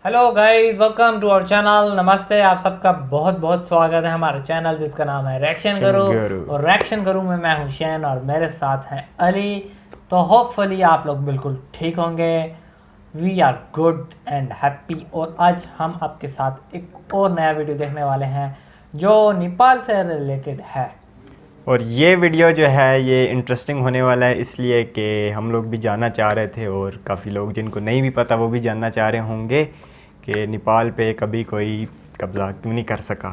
Hello guys, welcome to our channel. नमस्ते, आप सबका बहुत बहुत स्वागत है हमारे चैनल जिसका नाम है रिएक्शन करो। और रिएक्शन करूँ में मैं हूँ शैन और मेरे साथ हैं अली। तो होपफुली आप लोग बिल्कुल ठीक होंगे। We are good and happy. और आज हम आपके साथ एक और नया वीडियो देखने वाले हैं जो नेपाल से रिलेटेड है। और ये वीडियो जो है ये इंटरेस्टिंग होने वाला है इसलिए कि हम लोग भी जानना चाह रहे थे और काफ़ी लोग जिनको नहीं भी पता वो भी जानना चाह रहे होंगे कि नेपाल पे कभी कोई कब्ज़ा क्यों नहीं कर सका।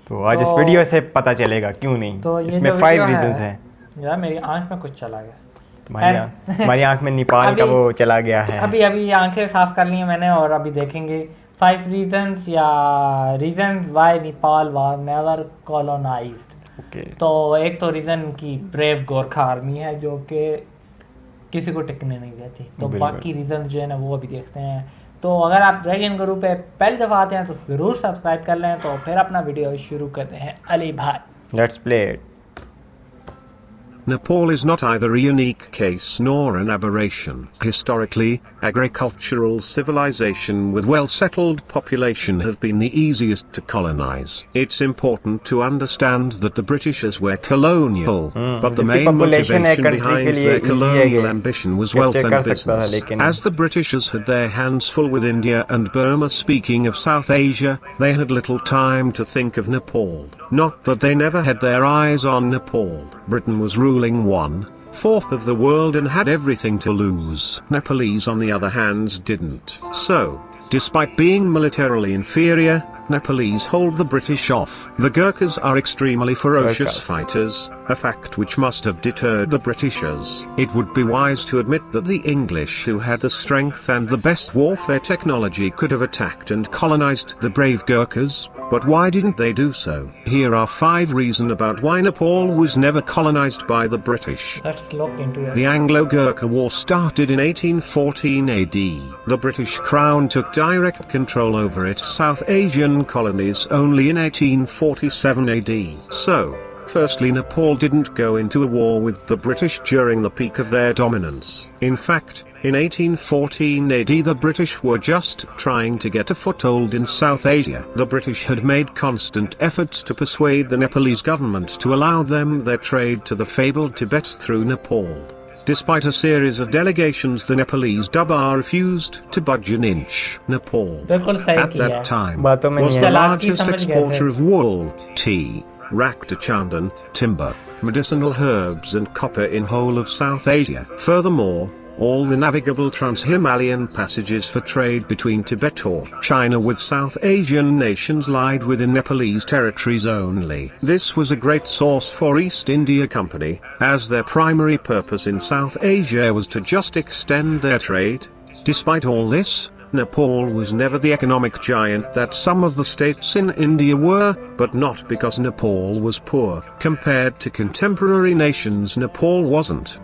तो आज इस वीडियो से पता चलेगा क्यों नहीं। तो इसमें 5 रीजंस हैं। यार मेरी आंख में कुछ चला गया। हमारी आंख में नेपाल का वो चला गया है। अभी आंखें साफ कर ली हैं मैंने और अभी देखेंगे 5 रीजंस या reasons Y Nepal was never colonised. तो एक तो रीज़न की ब्रेव गोरखा आर्मी है जो कि किसी को टिकने नहीं देती। तो बाकी रीज़न जो है ना वो अभी देखते हैं। तो अगर आप रिएक्शन ग्रुप पे पहली दफ़ा आते हैं तो ज़रूर सब्सक्राइब कर लें। तो फिर अपना वीडियो शुरू करते हैं अली भाई। Let's play it. Nepal is not either a unique case nor an aberration. Historically, agricultural civilization with well-settled population have been the easiest to colonize. It's important to understand that the Britishers were colonial, but the main motivation behind their colonial ambition was wealth and business. As the Britishers had their hands full with India and Burma, speaking of South Asia, they had little time to think of Nepal. Not that they never had their eyes on Nepal. Britain was ruling 1/4 of the world and had everything to lose. Nepalese on the other hand didn't. So, despite being militarily inferior, Nepalese hold the British off. The Gurkhas are extremely ferocious fighters, a fact which must have deterred the Britishers. It would be wise to admit that the English, who had the strength and the best warfare technology, could have attacked and colonized the brave Gurkhas, but why didn't they do so? Here are 5 reasons about why Nepal was never colonized by the British. Let's look into it. The Anglo-Gurkha War started in 1814 AD. The British Crown took direct control over its South Asian colonies only in 1847 AD. So, firstly, Nepal didn't go into a war with the British during the peak of their dominance. In fact, in 1814 AD the British were just trying to get a foothold in South Asia. The British had made constant efforts to persuade the Nepalese government to allow them their trade to the fabled Tibet through Nepal. Despite a series of delegations, the Nepalese Daba refused to budge an inch. Nepal, at that time, was the largest exporter of wool, tea, Rakta chandan, timber, medicinal herbs and copper in whole of South Asia. Furthermore, all the navigable trans-Himalayan passages for trade between Tibet or China with South Asian nations lied within Nepalese territories only. This was a great source for East India Company, as their primary purpose in South Asia was to just extend their trade. Despite all this, Nepal was never the economic giant that some of the states in India were, but not because Nepal was poor. Compared to contemporary nations, Nepal wasn't.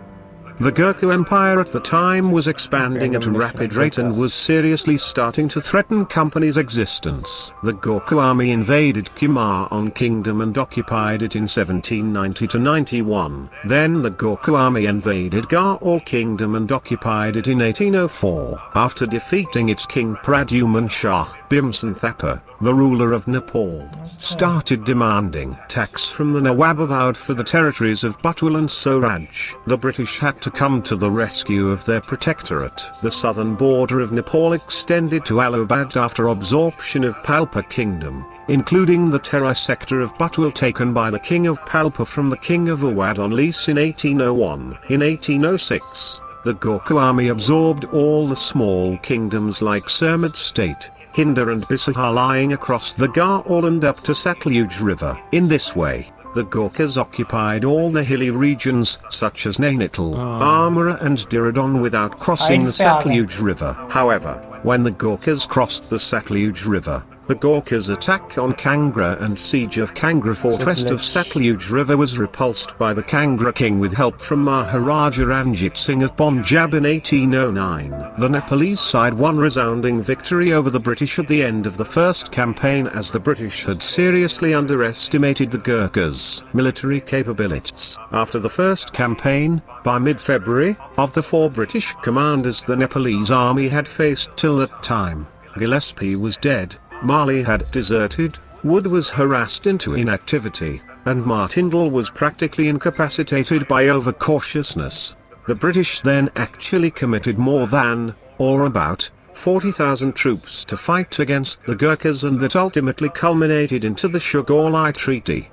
The Gurkha Empire at the time was expanding at a rapid rate and was seriously starting to threaten company's existence. The Gurkha army invaded Kumaon Kingdom and occupied it in 1790-91. Then the Gurkha army invaded Gaol Kingdom and occupied it in 1804. After defeating its king Pradyuman Shah, Bhimsen Thapa, the ruler of Nepal, started demanding tax from the Nawab Avowed for the territories of Butwal and Swaraj. The British had to come to the rescue of their protectorate. The southern border of Nepal extended to Allahabad after absorption of Palpa Kingdom, including the Terai sector of Butwal taken by the King of Palpa from the King of Awadh on lease in 1801. In 1806, the Gurkha army absorbed all the small kingdoms like Surmad State, Hindar and Bisahar lying across the Gaol and up to Satluj River. In this way, the Gurkhas occupied all the hilly regions such as Nainital, Amara and Diradon without crossing the Satluj River. However, when the Gurkhas crossed the Satluj River, the Gurkhas' attack on Kangra and siege of Kangra fort west of Satluj River was repulsed by the Kangra king with help from Maharaja Ranjit Singh of Punjab in 1809. The Nepalese side won resounding victory over the British at the end of the first campaign, as the British had seriously underestimated the Gurkhas' military capabilities. After the first campaign, by mid-February, of the 4 British commanders the Nepalese army had faced till that time, Gillespie was dead, Marley had deserted, Wood was harassed into inactivity, and Martindale was practically incapacitated by overcautiousness. The British then actually committed more than, or about, 40,000 troops to fight against the Gurkhas, and that ultimately culminated into the Sugarloaf Treaty.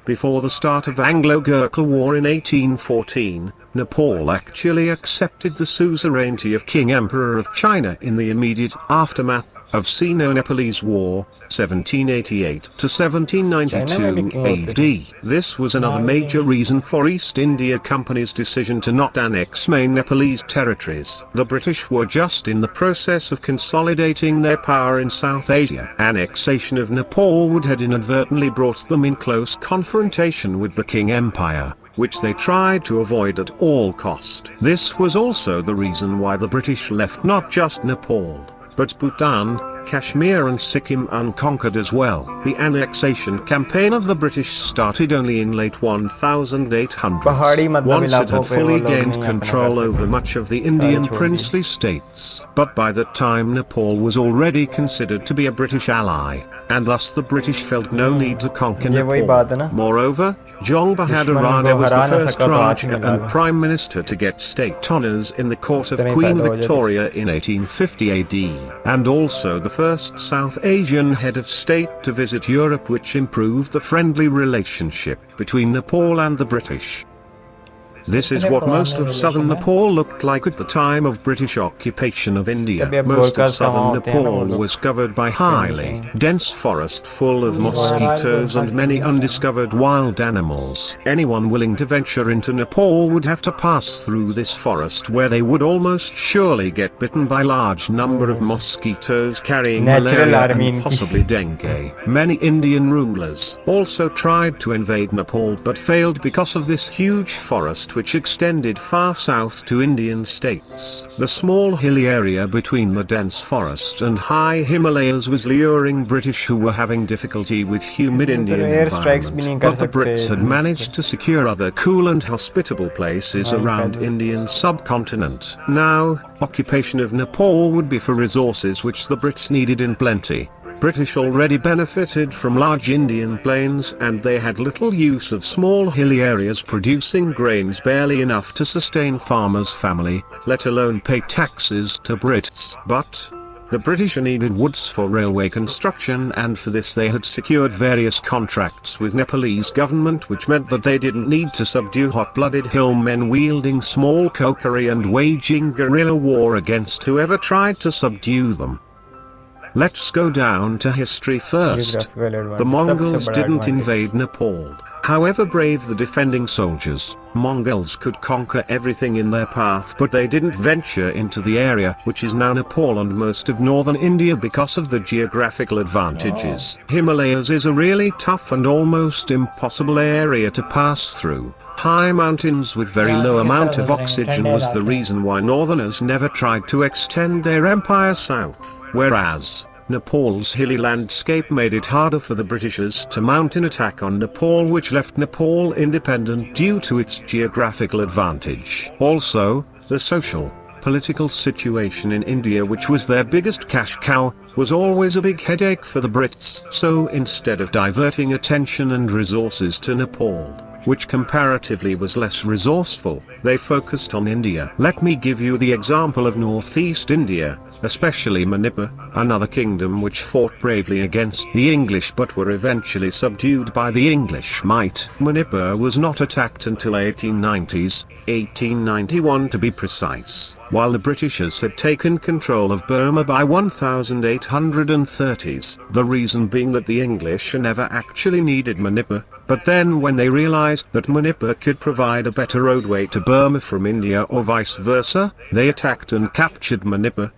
Before the start of Anglo-Gurkha War in 1814, Nepal actually accepted the suzerainty of King Emperor of China in the immediate aftermath of Sino-Nepalese War, 1788 to 1792 AD. This was another major reason for East India Company's decision to not annex main Nepalese territories. The British were just in the process of consolidating their power in South Asia. Annexation of Nepal would have inadvertently brought them in close confrontation with the King Empire, which they tried to avoid at all cost. This was also the reason why the British left not just Nepal, but Bhutan, Kashmir and Sikkim unconquered as well. The annexation campaign of the British started only in late 1800s, once it had fully gained control over much of the Indian princely states. But by that time Nepal was already considered to be a British ally, and thus the British felt no need to conquer Nepal. Moreover, Jung Bahadur Rana was the first Raja and Prime Minister to get state honours in the court of Queen Victoria in 1850 AD, and also the first South Asian head of state to visit Europe, which improved the friendly relationship between Nepal and the British. This is what most of southern Nepal looked like at the time of British occupation of India. Most of southern Nepal was covered by highly dense forest full of mosquitoes and many undiscovered wild animals. Anyone willing to venture into Nepal would have to pass through this forest, where they would almost surely get bitten by large number of mosquitoes carrying malaria and possibly dengue. Many Indian rulers also tried to invade Nepal but failed because of this huge forest which extended far south to Indian states. The small hilly area between the dense forest and high Himalayas was luring British, who were having difficulty with humid Indian environment. But the Brits had managed to secure other cool and hospitable places around Indian subcontinent. Now, occupation of Nepal would be for resources which the Brits needed in plenty. British already benefited from large Indian plains, and they had little use of small hilly areas producing grains barely enough to sustain farmers' family, let alone pay taxes to Brits. But the British needed woods for railway construction, and for this they had secured various contracts with Nepalese government, which meant that they didn't need to subdue hot-blooded hillmen wielding small kukri and waging guerrilla war against whoever tried to subdue them. Let's go down to history first. The Mongols didn't invade Nepal. However brave the defending soldiers, Mongols could conquer everything in their path, but they didn't venture into the area which is now Nepal and most of northern India because of the geographical advantages. Himalayas is a really tough and almost impossible area to pass through. High mountains with very low amount of oxygen was the reason why northerners never tried to extend their empire south, whereas Nepal's hilly landscape made it harder for the Britishers to mount an attack on Nepal, which left Nepal independent due to its geographical advantage. Also, the social, political situation in India, which was their biggest cash cow, was always a big headache for the Brits. So instead of diverting attention and resources to Nepal, which comparatively was less resourceful, they focused on India. Let me give you the example of northeast India, especially Manipur, another kingdom which fought bravely against the English but were eventually subdued by the English might. Manipur was not attacked until 1890s, 1891 to be precise, while the Britishers had taken control of Burma by 1830s, the reason being that the English never actually needed Manipur, but then when they realized that Manipur could provide a better roadway to Burma from India or vice versa, they attacked and captured Manipur.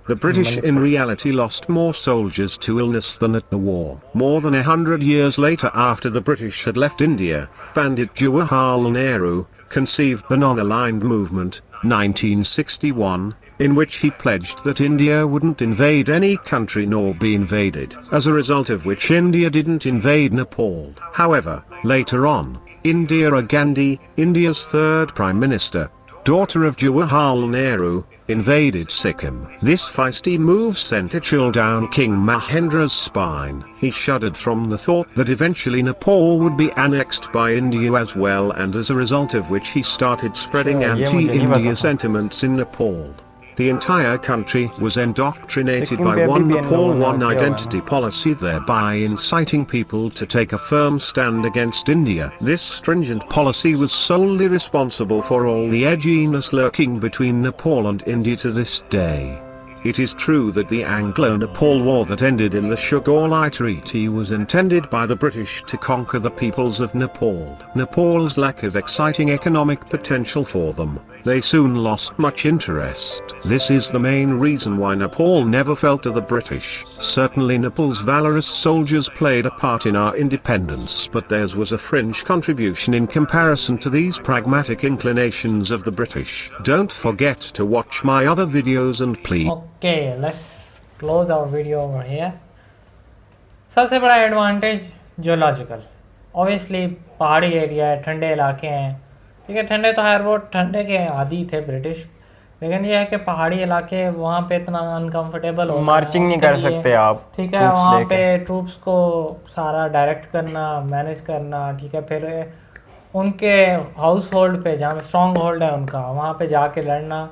The British in reality lost more soldiers to illness than at the war. More than 100 years later, after the British had left India, Pandit Jawaharlal Nehru conceived the Non-Aligned Movement, 1961, in which he pledged that India wouldn't invade any country nor be invaded, as a result of which India didn't invade Nepal. However, later on, Indira Gandhi, India's third Prime Minister, daughter of Jawaharlal Nehru, invaded Sikkim. This feisty move sent a chill down King Mahendra's spine. He shuddered from the thought that eventually Nepal would be annexed by India as well, and as a result of which he started spreading anti-India sentiments in Nepal. The entire country was indoctrinated by one Nepal One identity policy, thereby inciting people to take a firm stand against India. This stringent policy was solely responsible for all the edginess lurking between Nepal and India to this day. It is true that the Anglo-Nepal War that ended in the Sugarloaf Treaty was intended by the British to conquer the peoples of Nepal. Nepal's lack of exciting economic potential for them, they soon lost much interest. This is the main reason why Nepal never fell to the British. Certainly Nepal's valorous soldiers played a part in our independence, but theirs was a fringe contribution in comparison to these pragmatic inclinations of the British. Don't forget to watch my other videos and please. Okay, let's close our video over here. सबसे बड़ा advantage geological, obviously पहाड़ी area है, ठंडे इलाके हैं, ठीक है। ठंडे तो खैर वो ठंडे के आदी थे ब्रिटिश, लेकिन ये है कि पहाड़ी इलाके वहाँ पे इतना अनकंफर्टेबल हो, मार्चिंग नहीं कर सकते आप, ठीक है। वहाँ पे ट्रूप्स को सारा डायरेक्ट करना, मैनेज करना, ठीक है। फिर उनके हाउस होल्ड पे, जहाँ स्ट्रॉन्ग होल्ड है उनका, वहाँ पे जाके लड़ना,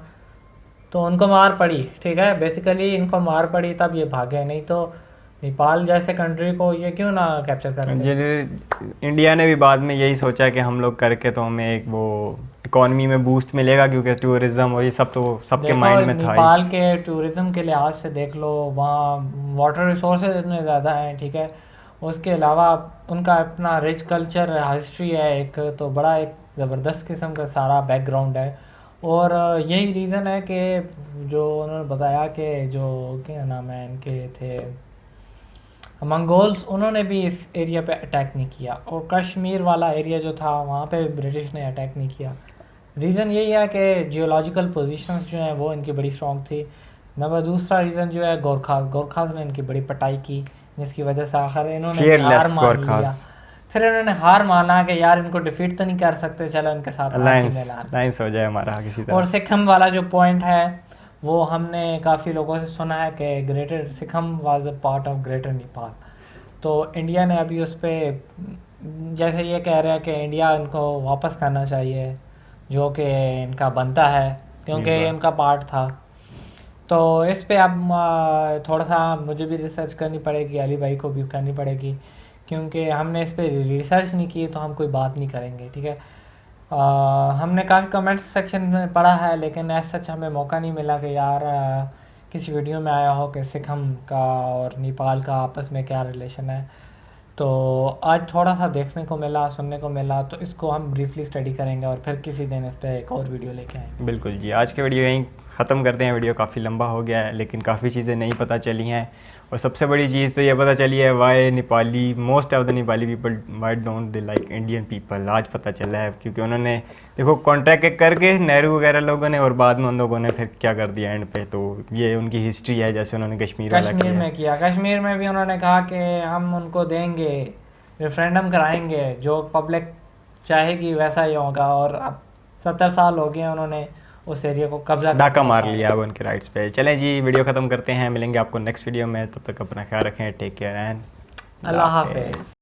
तो उनको मार पड़ी, ठीक है। बेसिकली इनको मार पड़ी तब ये भागे, नहीं तो नेपाल जैसे कंट्री को ये क्यों ना कैप्चर करें। इंडिया ने भी बाद में यही सोचा कि हम लोग करके तो हमें एक वो इकोनॉमी में बूस्ट मिलेगा, क्योंकि टूरिज्म और ये सब तो सबके माइंड में था। नेपाल के टूरिज्म के लिहाज से देख लो, वहाँ वाटर रिसोर्सेज इतने ज़्यादा हैं, ठीक है। उसके अलावा उनका अपना रिच कल्चर हिस्ट्री है, एक तो बड़ा एक ज़बरदस्त किस्म का सारा बैकग्राउंड है। और यही रीज़न है कि जो उन्होंने बताया कि जो क्या नाम है इनके थे मंगोल्स, उन्होंने भी इस एरिया पे अटैक नहीं किया, और कश्मीर वाला एरिया जो था वहाँ पे ब्रिटिश ने अटैक नहीं किया। रीज़न यही है कि जियोलॉजिकल पोजीशंस जो हैं वो इनकी बड़ी स्ट्रॉन्ग थी। नंबर दूसरा रीज़न जो है गोरखास ने इनकी बड़ी पिटाई की, जिसकी वजह से आखिर इन्होंने हार मान लिया। फिर इन्होंने हार माना कि यार इनको डिफीट तो नहीं कर सकते, चलो इनके साथ अलायंस हो जाए हमारा किसी तरह। और सिक्किम वाला जो पॉइंट है वो हमने काफ़ी लोगों से सुना है कि greater Sikkim was a part of greater Nepal. तो इंडिया ने अभी उस पर, जैसे ये कह रहे हैं कि इंडिया इनको वापस करना चाहिए, जो कि इनका बनता है क्योंकि ये इनका पार्ट था। तो इस पे अब थोड़ा सा मुझे भी रिसर्च करनी पड़ेगी, अली भाई को भी करनी पड़ेगी, क्योंकि हमने इस पे रिसर्च नहीं की तो हम कोई बात नहीं करेंगे, ठीक है। हमने काफ़ी कमेंट्स सेक्शन में पढ़ा है, लेकिन ऐसा सच हमें मौका नहीं मिला कि यार किसी वीडियो में आया हो कि सिक्किम का और नेपाल का आपस में क्या रिलेशन है। तो आज थोड़ा सा देखने को मिला, सुनने को मिला, तो इसको हम ब्रीफली स्टडी करेंगे और फिर किसी दिन इस पर एक और वीडियो लेके आएंगे। बिल्कुल जी, आज के वीडियो यहीं ख़त्म करते हैं। वीडियो काफ़ी लंबा हो गया है, लेकिन काफ़ी चीज़ें नहीं पता चली हैं, और सबसे बड़ी चीज़ तो ये पता चली है why Nepali, most of the Nepali people why don't they like Indian people. आज पता चला है, क्योंकि उन्होंने देखो कॉन्ट्रैक्ट करके नेहरू वगैरह लोगों ने, और बाद में उन लोगों ने फिर क्या कर दिया एंड पे। तो ये उनकी हिस्ट्री है, जैसे उन्होंने कश्मीर में किया। कश्मीर में भी उन्होंने कहा कि हम उनको देंगे, रेफरेंडम कराएंगे, जो पब्लिक चाहेगी वैसा ही होगा। और अब 70 साल हो गए उन्होंने उस एरिया को कब्जा डाका मार लिया अब उनके राइट्स पे। चलें जी, वीडियो ख़त्म करते हैं, मिलेंगे आपको नेक्स्ट वीडियो में। तब तक अपना ख्याल रखें, टेक केयर एंड अल्लाह हाफिज़।